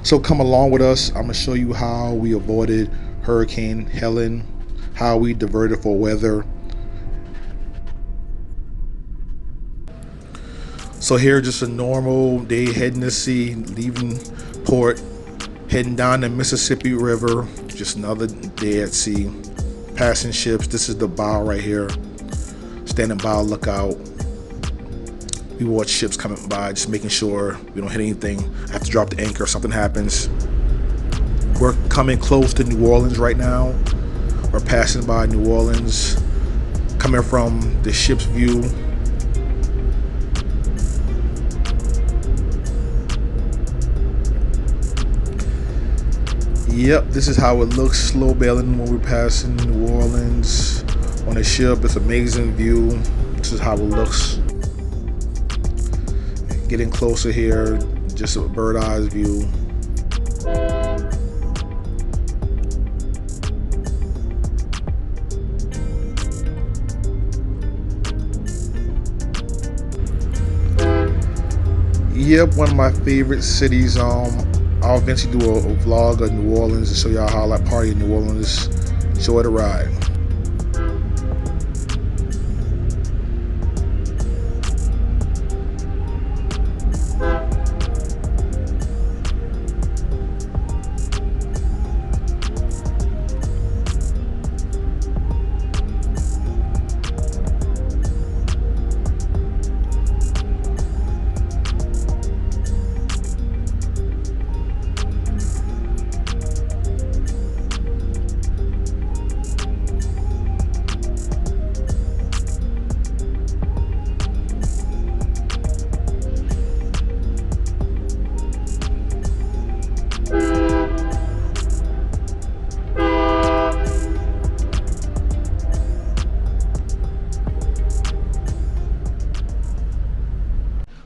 So come along with us. I'm gonna show you how we avoided Hurricane Helene, how we diverted for weather. So here, just a normal day heading to sea, leaving port, heading down the Mississippi River. Just another day at sea, passing ships. This is the bow right here, standing by lookout. We watch ships coming by, just making sure we don't hit anything. I have to drop the anchor if something happens. We're coming close to New Orleans right now. We're passing by New Orleans, coming from the ship's view. Yep, this is how it looks slow bailing when we're passing New Orleans on a ship. It's an amazing view. This is how it looks. Getting closer here, just a bird eyes view. Yep, one of my favorite cities. I'll eventually do a vlog of New Orleans and show y'all how I party in New Orleans. Enjoy the ride.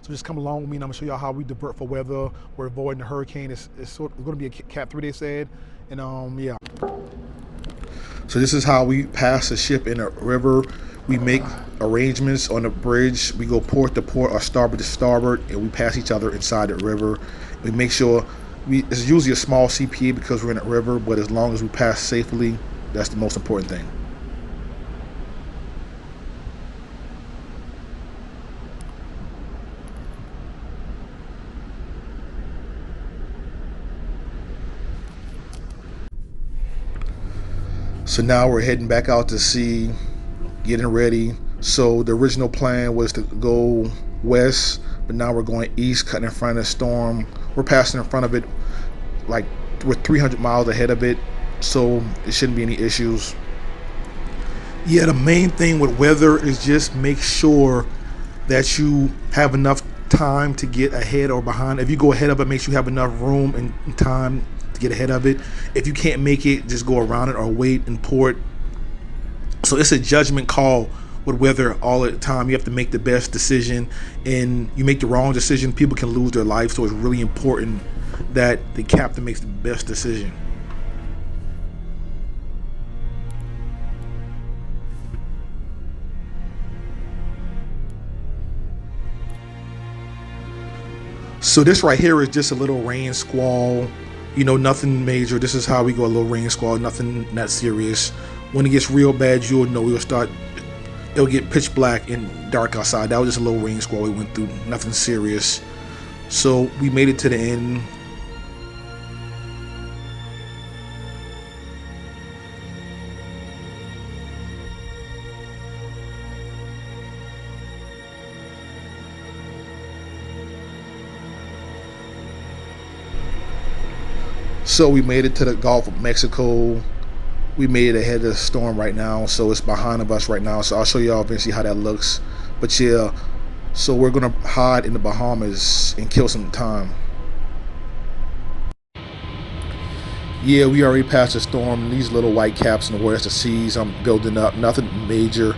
So just come along with me and I'm gonna show y'all how we divert for weather. We're avoiding the hurricane. It's gonna be a Cat 3, they said. And yeah. So this is how we pass the ship in a river. We make arrangements on the bridge. We go port to port or starboard to starboard, and we pass each other inside the river. We make sure it's usually a small CPA because we're in a river, but as long as we pass safely, that's the most important thing. So now we're heading back out to sea, getting ready. So the original plan was to go west, but now we're going east, cutting in front of the storm. We're passing in front of it, like we're 300 miles ahead of it, so it shouldn't be any issues. Yeah, the main thing with weather is just make sure that you have enough time to get ahead or behind. If you go ahead of it, make sure you have enough room and time to get ahead of it. If you can't make it, just go around it or wait in port. So it's a judgment call with weather all the time. You have to make the best decision, and you make the wrong decision, people can lose their life. So it's really important that the captain makes the best decision. So this right here is just a little rain squall, you know, nothing major. This is how we go, a little rain squall, nothing that serious. When it gets real bad, you'll know it'll get pitch black and dark outside. That was just a little rain squall we went through, nothing serious. So we made it to the end. So we made it to the Gulf of Mexico. We made it ahead of the storm right now, so it's behind of us right now. So I'll show y'all eventually how that looks. But yeah, so we're gonna hide in the Bahamas and kill some time. Yeah, we already passed the storm. These little white caps in the water, that's the seas. I'm building up. Nothing major.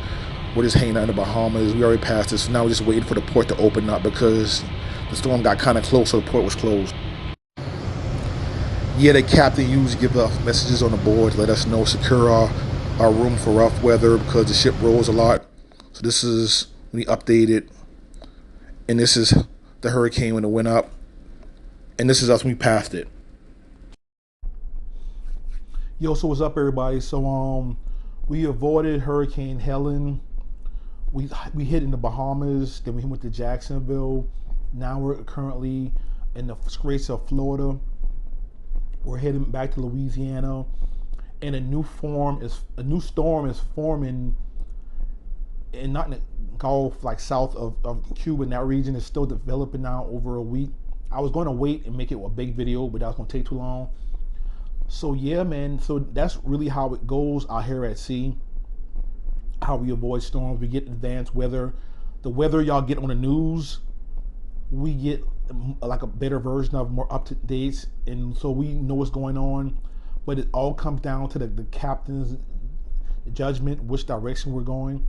We're just hanging out in the Bahamas. We already passed this. So now we're just waiting for the port to open up because the storm got kind of close, so the port was closed. Yeah, the captain usually give us messages on the board to let us know secure our room for rough weather because the ship rolls a lot. So this is when we updated, and this is the hurricane when it went up, and this is us when we passed it. Yo, so what's up, everybody? So we avoided Hurricane Helene. We hit in the Bahamas, then we went to Jacksonville. Now we're currently in the Straits of Florida. We're heading back to Louisiana, and a new storm is forming, and not in the Gulf, like south of Cuba. In that region is still developing now over a week. I was going to wait and make it a big video, but that was going to take too long. So yeah, man. So that's really how it goes out here at sea. How we avoid storms. We get advanced weather. The weather y'all get on the news, we get like a better version of, more up to date, and so we know what's going on. But it all comes down to the captain's judgment, which direction we're going,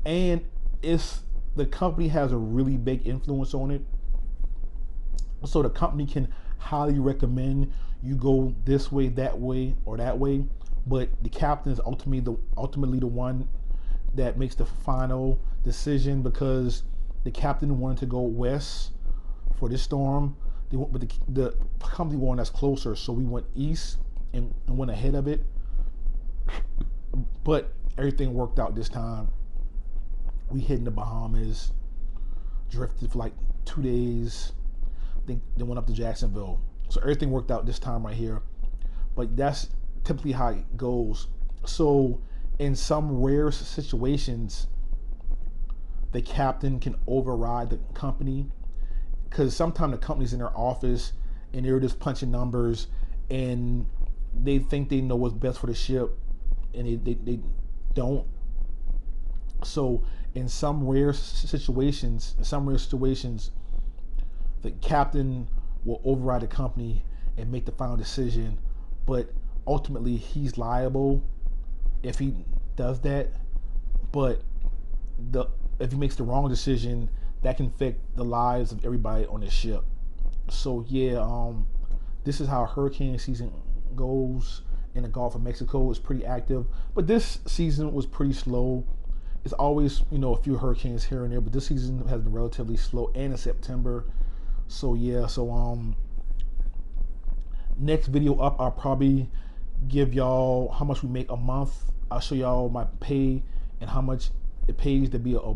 and it's the company has a really big influence on it. So the company can highly recommend you go this way, that way, or that way, but the captain is ultimately the one that makes the final decision, because the captain wanted to go west for this storm, but the company wanted us closer, so we went east and went ahead of it. But everything worked out this time. We hit in the Bahamas, drifted for like 2 days, then went up to Jacksonville. So everything worked out this time right here. But that's typically how it goes. So in some rare situations, the captain can override the company, because sometimes the company's in their office and they're just punching numbers and they think they know what's best for the ship, and they don't. So in some rare situations, the captain will override the company and make the final decision, but ultimately he's liable if he does that. But if he makes the wrong decision, that can affect the lives of everybody on the ship. So yeah, this is how hurricane season goes in the Gulf of Mexico. It's pretty active, but this season was pretty slow. It's always, a few hurricanes here and there, but this season has been relatively slow, and in September. So yeah, next video up, I'll probably give y'all how much we make a month. I'll show y'all my pay and how much it pays to be a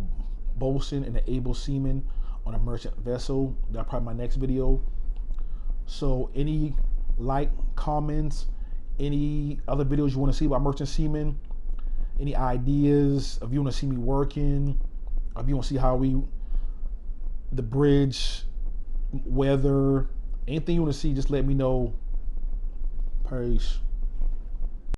bosun and an able seaman on a merchant vessel. That's probably my next video. So any comments, any other videos you want to see about merchant seamen, any ideas, if you want to see me working, if you want to see how the bridge, weather, anything you want to see, just let me know. Peace.